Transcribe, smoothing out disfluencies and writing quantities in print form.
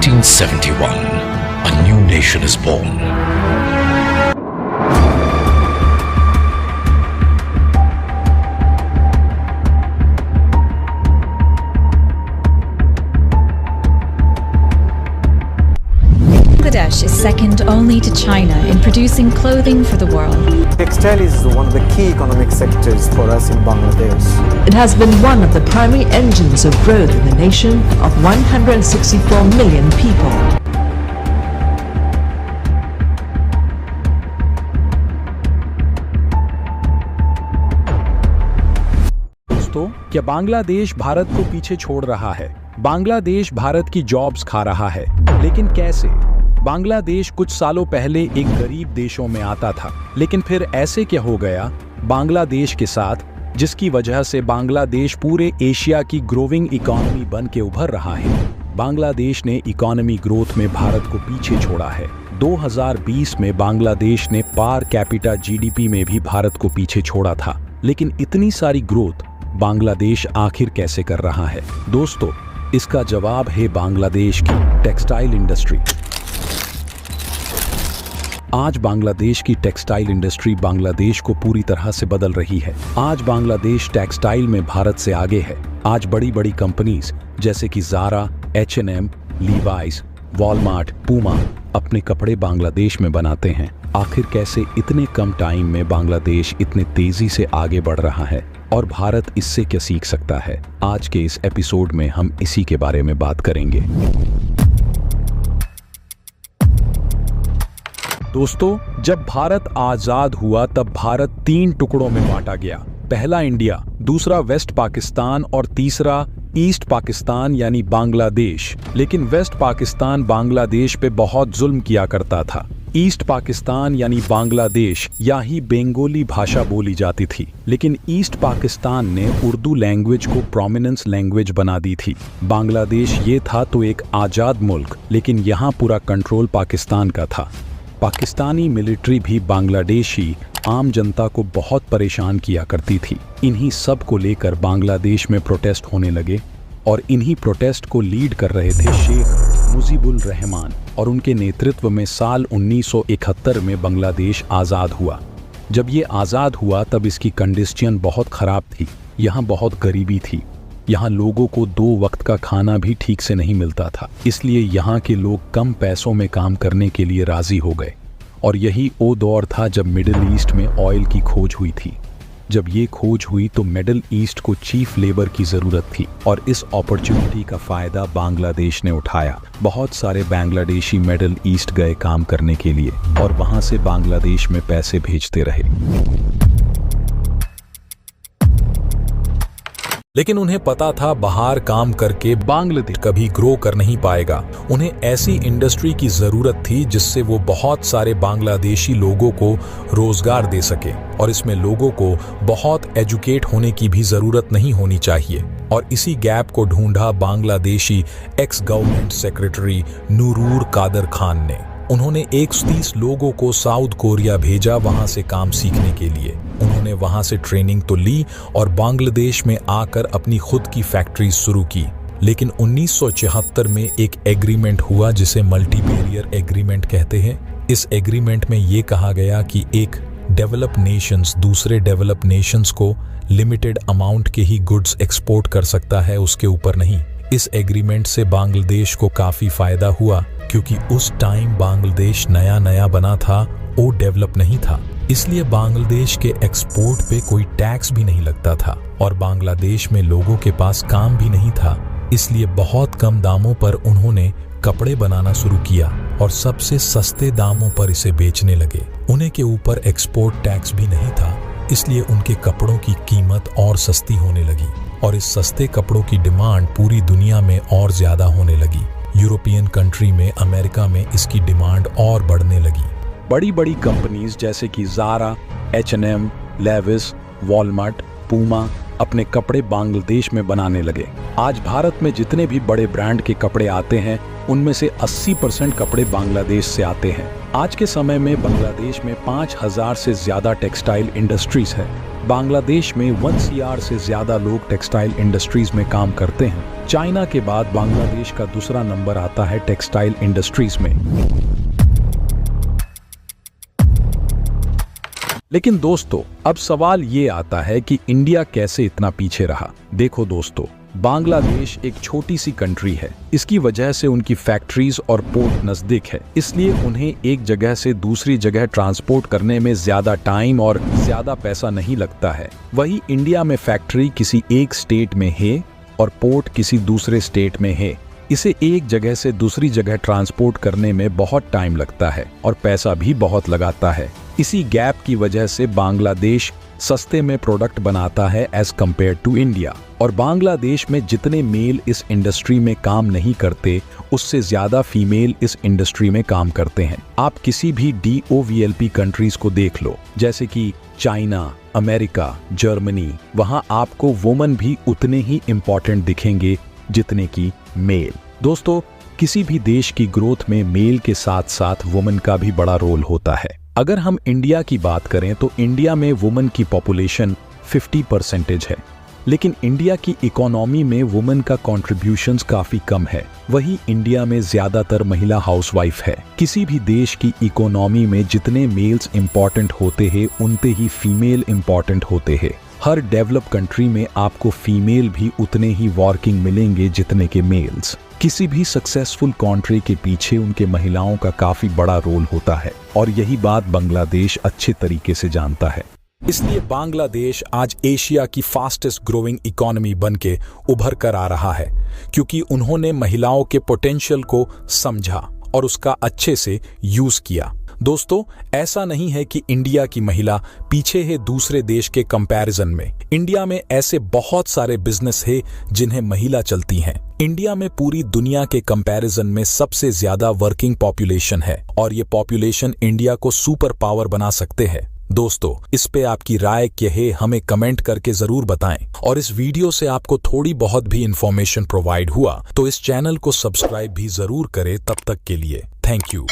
1971, a new nation is born. Bangladesh is second only to China in producing clothing for the world. Textile is one of the key economic sectors for us in Bangladesh. It has been one of the primary engines of growth in the nation of 164 million people. दोस्तों, क्या बांग्लादेश भारत को पीछे छोड़ रहा है? बांग्लादेश भारत की jobs खा रहा है, लेकिन कैसे? बांग्लादेश कुछ सालों पहले एक गरीब देशों में आता था, लेकिन फिर ऐसे क्या हो गया बांग्लादेश के साथ, जिसकी वजह से बांग्लादेश पूरे एशिया की ग्रोइंग इकोनॉमी बन के उभर रहा है। बांग्लादेश ने इकोनॉमी ग्रोथ में भारत को पीछे छोड़ा है। 2020 में बांग्लादेश ने पर कैपिटा जीडीपी में भी भारत को पीछे छोड़ा था, लेकिन इतनी सारी ग्रोथ बांग्लादेश आखिर कैसे कर रहा है? दोस्तों, इसका जवाब है बांग्लादेश की टेक्सटाइल इंडस्ट्री। आज बांग्लादेश की टेक्सटाइल इंडस्ट्री बांग्लादेश को पूरी तरह से बदल रही है। आज बांग्लादेश टेक्सटाइल में भारत से आगे है। आज बड़ी बड़ी कंपनीज जैसे कि Zaara, H&M, Levi's, Walmart, Puma अपने कपड़े बांग्लादेश में बनाते हैं। आखिर कैसे इतने कम टाइम में बांग्लादेश इतने तेजी से आगे बढ़ रहा है और भारत इससे क्या सीख सकता है? आज के इस एपिसोड में हम इसी के बारे में बात करेंगे। दोस्तों, जब भारत आजाद हुआ तब भारत 3 टुकड़ों में बांटा गया। पहला इंडिया, दूसरा वेस्ट पाकिस्तान और तीसरा ईस्ट पाकिस्तान यानी बांग्लादेश। लेकिन वेस्ट पाकिस्तान बांग्लादेश पे बहुत जुल्म किया करता था। ईस्ट पाकिस्तान यानी बांग्लादेश या ही बंगाली भाषा बोली जाती थी, लेकिन ईस्ट पाकिस्तान ने उर्दू लैंग्वेज को प्रोमिनेंस लैंग्वेज बना दी थी। बांग्लादेश ये था तो एक आज़ाद मुल्क, लेकिन यहाँ पूरा कंट्रोल पाकिस्तान का था। पाकिस्तानी मिलिट्री भी बांग्लादेशी आम जनता को बहुत परेशान किया करती थी। इन्हीं सब को लेकर बांग्लादेश में प्रोटेस्ट होने लगे और इन्हीं प्रोटेस्ट को लीड कर रहे थे शेख मुजीबुर रहमान, और उनके नेतृत्व में साल 1971 में बांग्लादेश आज़ाद हुआ। जब ये आज़ाद हुआ तब इसकी कंडीशन बहुत ख़राब थी। यहाँ बहुत गरीबी थी। यहाँ लोगों को 2 वक्त का खाना भी ठीक से नहीं मिलता था। इसलिए यहाँ के लोग कम पैसों में काम करने के लिए राज़ी हो गए। और यही वो दौर था जब मिडिल ईस्ट में ऑयल की खोज हुई थी। जब ये खोज हुई तो मिडिल ईस्ट को चीफ लेबर की ज़रूरत थी और इस अपॉर्चुनिटी का फ़ायदा बांग्लादेश ने उठाया। बहुत सारे बांग्लादेशी मिडिल ईस्ट गए काम करने के लिए और वहाँ से बांग्लादेश में पैसे भेजते रहे। लेकिन उन्हें पता था बाहर काम करके बांग्लादेश कभी ग्रो कर नहीं पाएगा। उन्हें ऐसी इंडस्ट्री की ज़रूरत थी जिससे वो बहुत सारे बांग्लादेशी लोगों को रोज़गार दे सके, और इसमें लोगों को बहुत एजुकेट होने की भी ज़रूरत नहीं होनी चाहिए। और इसी गैप को ढूंढा Bangladeshi ex government secretary Nurur Kader Khan ने। उन्होंने 130 लोगों को साउथ कोरिया भेजा वहां से काम सीखने के लिए। उन्होंने वहां से ट्रेनिंग तो ली और बांग्लादेश में आकर अपनी खुद की फैक्ट्री शुरू की। लेकिन 1976 में एक एग्रीमेंट हुआ जिसे मल्टी बैरियर एग्रीमेंट कहते हैं। इस एग्रीमेंट में ये कहा गया कि एक डेवलप नेशंस दूसरे डेवलप नेशंस को लिमिटेड अमाउंट के ही गुड्स एक्सपोर्ट कर सकता है, उसके ऊपर नहीं। इस एग्रीमेंट से बांग्लादेश को काफ़ी फ़ायदा हुआ, क्योंकि उस टाइम बांग्लादेश नया नया बना था, वो डेवलप नहीं था। इसलिए बांग्लादेश के एक्सपोर्ट पे कोई टैक्स भी नहीं लगता था और बांग्लादेश में लोगों के पास काम भी नहीं था। इसलिए बहुत कम दामों पर उन्होंने कपड़े बनाना शुरू किया और सबसे सस्ते दामों पर इसे बेचने लगे। उन्हें के ऊपर एक्सपोर्ट टैक्स भी नहीं था, इसलिए उनके कपड़ों की कीमत और सस्ती होने लगी और इस सस्ते कपड़ों की डिमांड पूरी दुनिया में और ज़्यादा होने लगी। यूरोपियन कंट्री में, अमेरिका में इसकी डिमांड और बढ़ने लगी। बड़ी बड़ी कंपनीज जैसे कि Zaara, H&M, Levi's, Walmart, Puma अपने कपड़े बांग्लादेश में बनाने लगे। आज भारत में जितने भी बड़े ब्रांड के कपड़े आते हैं उनमें से 80% कपड़े बांग्लादेश से आते हैं। आज के समय में बांग्लादेश में 5000 से ज़्यादा टेक्सटाइल इंडस्ट्रीज है। बांग्लादेश में 1 CR से ज्यादा लोग टेक्सटाइल इंडस्ट्रीज में काम करते हैं। चाइना के बाद बांग्लादेश का दूसरा नंबर आता है टेक्सटाइल इंडस्ट्रीज में। लेकिन दोस्तों, अब सवाल ये आता है कि इंडिया कैसे इतना पीछे रहा। देखो दोस्तों, बांग्लादेश एक छोटी सी कंट्री है। इसकी वजह से उनकी फैक्ट्रीज और पोर्ट नजदीक है, इसलिए उन्हें एक जगह से दूसरी जगह ट्रांसपोर्ट करने में ज्यादा टाइम और ज्यादा पैसा नहीं लगता है। वही इंडिया में फैक्ट्री किसी एक स्टेट में है और पोर्ट किसी दूसरे स्टेट में है। इसे एक जगह से दूसरी जगह ट्रांसपोर्ट करने में बहुत टाइम लगता है और पैसा भी बहुत लगाता है। इसी गैप की वजह से बांग्लादेश सस्ते में प्रोडक्ट बनाता है एज कम्पेयर टू इंडिया। और बांग्लादेश में जितने मेल इस इंडस्ट्री में काम नहीं करते, उससे ज्यादा फीमेल इस इंडस्ट्री में काम करते हैं। आप किसी भी DOVLP कंट्रीज को देख लो, जैसे कि चाइना, अमेरिका, जर्मनी, वहां आपको वुमन भी उतने ही इम्पोर्टेंट दिखेंगे जितने की मेल। दोस्तों, किसी भी देश की ग्रोथ में मेल के साथ साथ वुमन का भी बड़ा रोल होता है। अगर हम इंडिया की बात करें तो इंडिया में वुमन की पॉपुलेशन 50% है, लेकिन इंडिया की इकोनॉमी में वुमन का कॉन्ट्रीब्यूशंस काफी कम है। वही इंडिया में ज्यादातर महिला हाउसवाइफ है। किसी भी देश की इकोनॉमी में जितने मेल्स इंपॉर्टेंट होते हैं, उतने ही फीमेल इंपॉर्टेंट होते हैं। हर डेवलप कंट्री में आपको फीमेल भी उतने ही वर्किंग मिलेंगे जितने के मेल्स। किसी भी सक्सेसफुल कंट्री के पीछे उनके महिलाओं का काफी बड़ा रोल होता है, और यही बात बांग्लादेश अच्छे तरीके से जानता है। इसलिए बांग्लादेश आज एशिया की फास्टेस्ट ग्रोइंग इकोनॉमी बनके उभर कर आ रहा है, क्योंकि उन्होंने महिलाओं के पोटेंशियल को समझा और उसका अच्छे से यूज किया। दोस्तों, ऐसा नहीं है कि इंडिया की महिला पीछे है दूसरे देश के कंपैरिजन में। इंडिया में ऐसे बहुत सारे बिजनेस है जिन्हें महिला चलती हैं। इंडिया में पूरी दुनिया के कंपैरिजन में सबसे ज्यादा वर्किंग पॉपुलेशन है, और ये पॉपुलेशन इंडिया को सुपर पावर बना सकते हैं। दोस्तों, इस पे आपकी राय क्या है, हमें कमेंट करके जरूर बताएं। और इस वीडियो से आपको थोड़ी बहुत भी इंफॉर्मेशन प्रोवाइड हुआ तो इस चैनल को सब्सक्राइब भी जरूर करें। तब तक के लिए थैंक यू।